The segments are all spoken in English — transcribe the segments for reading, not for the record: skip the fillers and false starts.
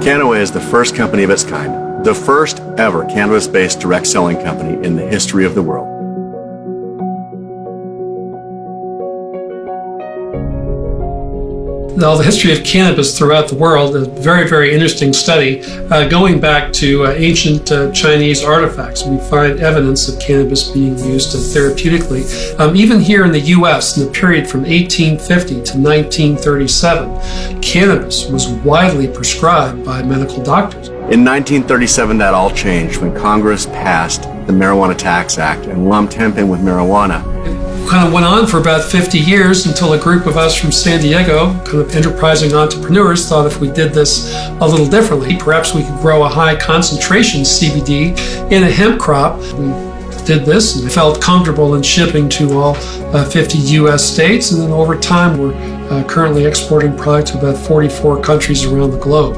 Kannaway is the first company of its kind, the first ever cannabis-based direct selling company in the history of the world. Now, the history of cannabis throughout the world is a very, very interesting study. Going back to ancient Chinese artifacts, we find evidence of cannabis being used therapeutically. Even here in the U.S., in the period from 1850 to 1937, cannabis was widely prescribed by medical doctors. In 1937, that all changed when Congress passed the Marijuana Tax Act and lumped hemp in with marijuana. Kind of went on for about 50 years until a group of us from San Diego, kind of enterprising entrepreneurs, thought if we did this a little differently, perhaps we could grow a high concentration CBD in a hemp crop. We did this and felt comfortable in shipping to all 50 U.S. states, and then over time we're currently exporting product to about 44 countries around the globe.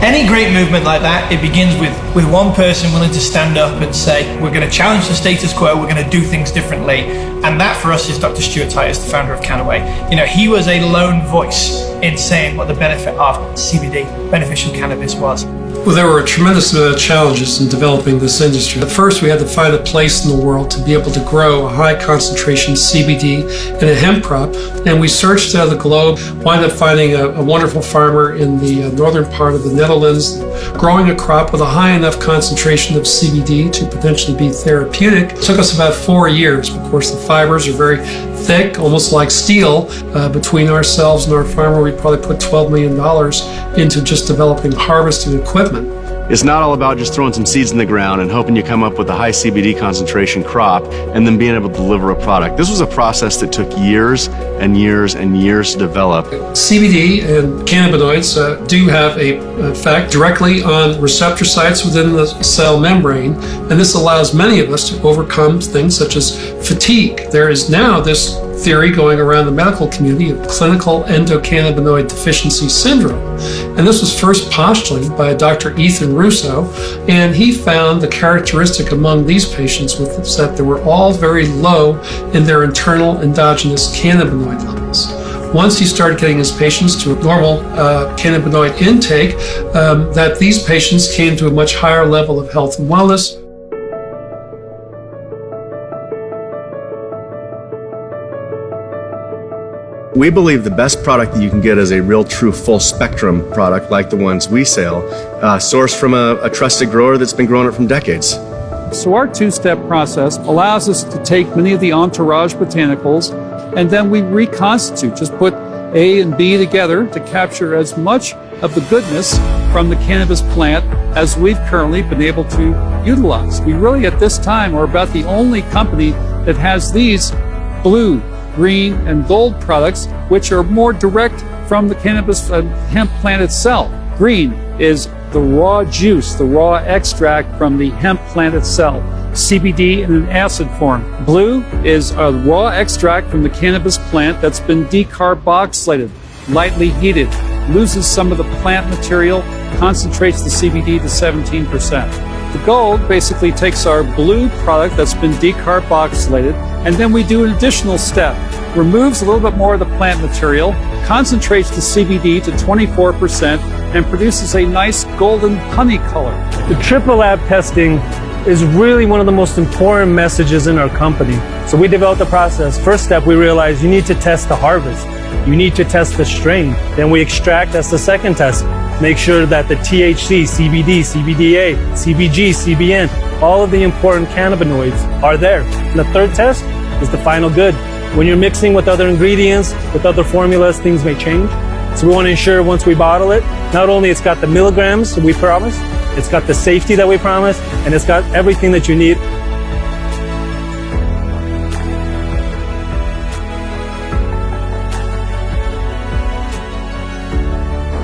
Any great movement like that, it begins with one person willing to stand up and say, we're going to challenge the status quo, we're going to do things differently. And that for us is Dr. Stuart Titus, the founder of Kannaway. You know, he was a lone voice in saying what the benefit of CBD, beneficial cannabis, was. Well, there were a tremendous amount of challenges in developing this industry. At first, we had to find a place in the world to be able to grow a high concentration CBD in a hemp crop, and we searched the globe, wound up finding a wonderful farmer in the northern part of the Netherlands, growing a crop with a high enough concentration of CBD to potentially be therapeutic. It took us about 4 years. Of course, the fibers are very thick, almost like steel. Between ourselves and our farmer, we probably put $12 million into just developing harvesting equipment. It's not all about just throwing some seeds in the ground and hoping you come up with a high CBD concentration crop and then being able to deliver a product. This was a process that took years and years and years to develop. CBD and cannabinoids do have an effect directly on receptor sites within the cell membrane, and this allows many of us to overcome things such as fatigue. There is now this theory going around the medical community of clinical endocannabinoid deficiency syndrome. And this was first postulated by Dr. Ethan Russo, and he found the characteristic among these patients was that they were all very low in their internal endogenous cannabinoid levels. Once he started getting his patients to a normal cannabinoid intake, that these patients came to a much higher level of health and wellness. We believe the best product that you can get is a real true full spectrum product like the ones we sell, sourced from a trusted grower that's been growing it for decades. So our two-step process allows us to take many of the entourage botanicals and then we reconstitute, just put A and B together to capture as much of the goodness from the cannabis plant as we've currently been able to utilize. We really at this time are about the only company that has these blue, green, and gold products, which are more direct from the cannabis hemp plant itself. Green is the raw juice, the raw extract from the hemp plant itself. CBD in an acid form. Blue is a raw extract from the cannabis plant that's been decarboxylated, lightly heated, loses some of the plant material, concentrates the CBD to 17%. The gold basically takes our blue product that's been decarboxylated, and then we do an additional step. Removes a little bit more of the plant material, concentrates the CBD to 24%, and produces a nice golden honey color. The triple lab testing is really one of the most important messages in our company. So we developed the process. First step, we realized you need to test the harvest. You need to test the strain. Then we extract, that's the second test. Make sure that the THC, CBD, CBDA, CBG, CBN, all of the important cannabinoids are there. And the third test is the final good. When you're mixing with other ingredients, with other formulas, things may change. So we want to ensure once we bottle it, not only it's got the milligrams that we promised, it's got the safety that we promised, and it's got everything that you need.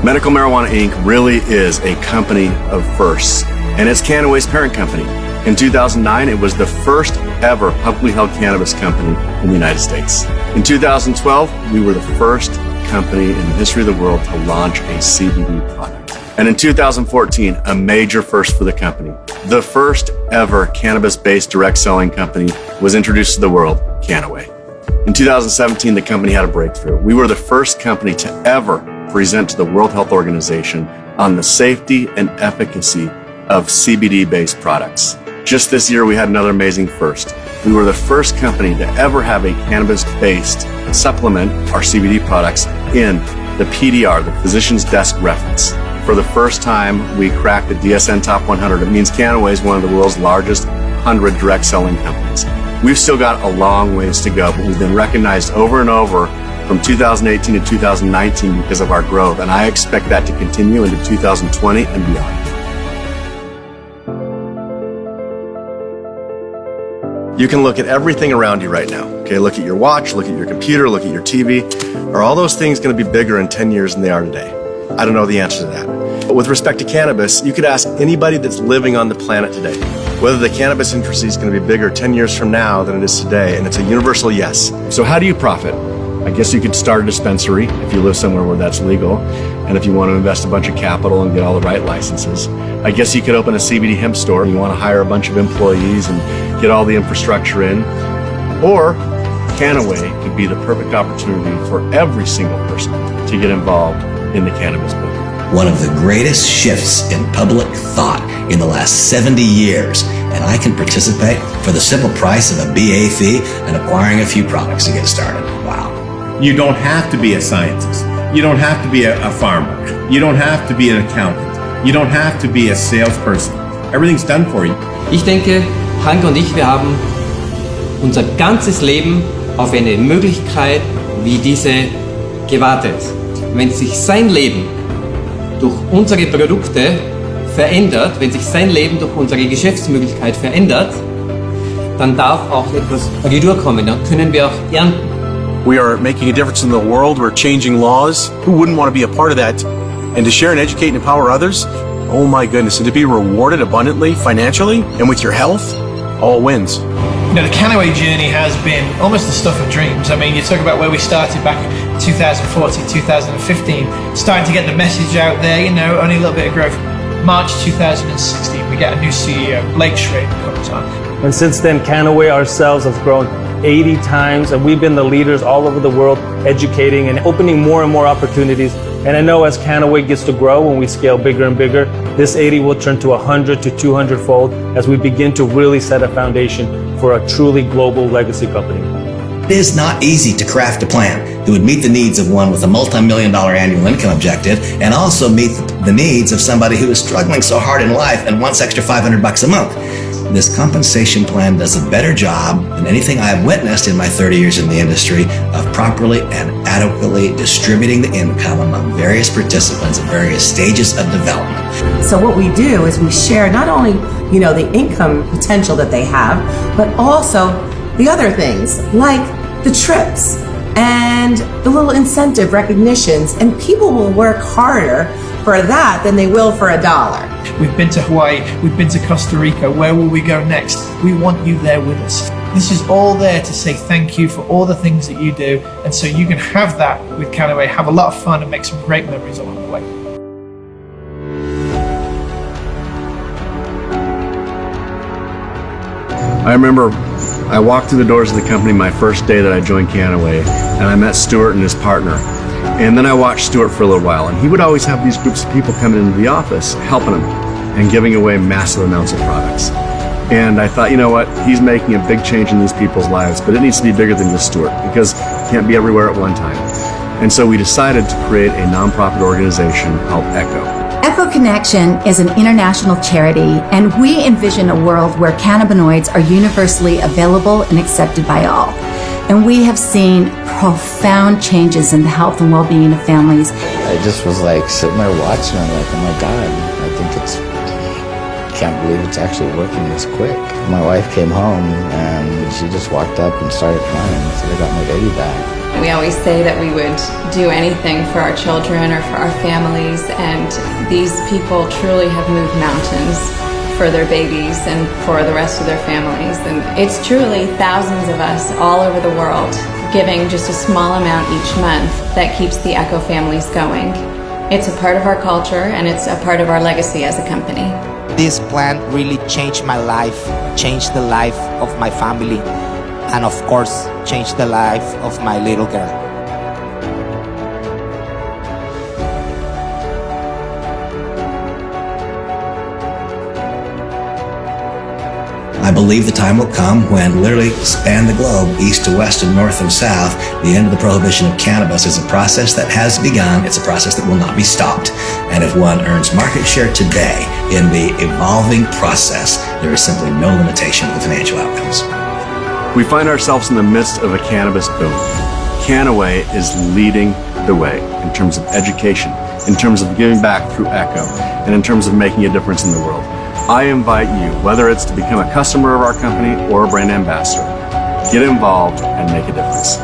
Medical Marijuana Inc. really is a company of firsts, and it's Kannaway's parent company. In 2009, it was the first ever publicly held cannabis company in the United States. In 2012, we were the first company in the history of the world to launch a CBD product. And in 2014, a major first for the company. The first ever cannabis-based direct selling company was introduced to the world, Kannaway. In 2017, the company had a breakthrough. We were the first company to ever present to the World Health Organization on the safety and efficacy of CBD-based products. Just this year, we had another amazing first. We were the first company to ever have a cannabis-based supplement, our CBD products, in the PDR, the Physician's Desk Reference. For the first time, we cracked the DSN Top 100. It means Kannaway is one of the world's largest 100 direct selling companies. We've still got a long ways to go, but we've been recognized over and over from 2018 to 2019 because of our growth, and I expect that to continue into 2020 and beyond. You can look at everything around you right now. Okay, look at your watch, look at your computer, look at your TV. Are all those things going to be bigger in 10 years than they are today? I don't know the answer to that. But with respect to cannabis, you could ask anybody that's living on the planet today whether the cannabis industry is going to be bigger 10 years from now than it is today, and it's a universal yes. So how do you profit? I guess you could start a dispensary if you live somewhere where that's legal, and if you want to invest a bunch of capital and get all the right licenses. I guess you could open a CBD hemp store and you want to hire a bunch of employees and get all the infrastructure in. Or Kannaway could be the perfect opportunity for every single person to get involved in the cannabis movement. One of the greatest shifts in public thought in the last 70 years, and I can participate for the simple price of a BA fee and acquiring a few products to get started. Wow. You don't have to be a scientist. You don't have to be a farmer. You don't have to be an accountant. You don't have to be a salesperson. Everything's done for you. Ich denke, Hank und ich, wir haben unser ganzes Leben auf eine Möglichkeit wie diese gewartet. Wenn sich sein Leben durch unsere Produkte verändert, wenn sich sein Leben durch unsere Geschäftsmöglichkeit verändert, dann darf auch etwas durchkommen, dann können wir auch ernten. We are making a difference in the world. We're changing laws. Who wouldn't want to be a part of that? And to share and educate and empower others? Oh my goodness. And to be rewarded abundantly, financially, and with your health, all wins. You know, the Kannaway journey has been almost the stuff of dreams. I mean, you talk about where we started back in 2014, 2015, starting to get the message out there, you know, only a little bit of growth. March 2016, we get a new CEO, Blake Schrader comes on. And since then, Kannaway ourselves has grown 80 times, and we've been the leaders all over the world, educating and opening more and more opportunities. And I know as Kannaway gets to grow, when we scale bigger and bigger, this 80 will turn to 100 to 200 fold as we begin to really set a foundation for a truly global legacy company. It is not easy to craft a plan that would meet the needs of one with a multi-million-dollar annual income objective and also meet the needs of somebody who is struggling so hard in life and wants extra $500 a month. This compensation plan does a better job than anything I have witnessed in my 30 years in the industry of properly and adequately distributing the income among various participants at various stages of development. So what we do is we share not only, you know, the income potential that they have, but also the other things like the trips and the little incentive recognitions, and people will work harder for that than they will for $1. We've been to Hawaii, we've been to Costa Rica. Where will we go next? We want you there with us. This is all there to say thank you for all the things that you do, and so you can have that with Kannaway, have a lot of fun and make some great memories along the way. I remember I walked through the doors of the company my first day that I joined Kannaway, and I met Stuart and his partner. And then I watched Stuart for a little while, and he would always have these groups of people coming into the office, helping him, and giving away massive amounts of products. And I thought, you know what, he's making a big change in these people's lives, but it needs to be bigger than just Stuart, because he can't be everywhere at one time. And so we decided to create a nonprofit organization called ECHO. Echo Connection is an international charity, and we envision a world where cannabinoids are universally available and accepted by all. And we have seen profound changes in the health and well-being of families. I just was like sitting there watching and I'm like, oh my God, I think can't believe it's actually working this quick. My wife came home and she just walked up and started crying and said, I got my baby back. We always say that we would do anything for our children or for our families, and these people truly have moved mountains for their babies and for the rest of their families. And it's truly thousands of us all over the world giving just a small amount each month that keeps the Echo families going. It's a part of our culture and it's a part of our legacy as a company. This plant really changed my life, changed the life of my family, and of course, changed the life of my little girl. I believe the time will come when literally span the globe, east to west and north and south, the end of the prohibition of cannabis is a process that has begun. It's a process that will not be stopped. And if one earns market share today in the evolving process, there is simply no limitation to the financial outcomes. We find ourselves in the midst of a cannabis boom. Kannaway is leading the way in terms of education, in terms of giving back through Echo, and in terms of making a difference in the world. I invite you, whether it's to become a customer of our company or a brand ambassador, get involved and make a difference.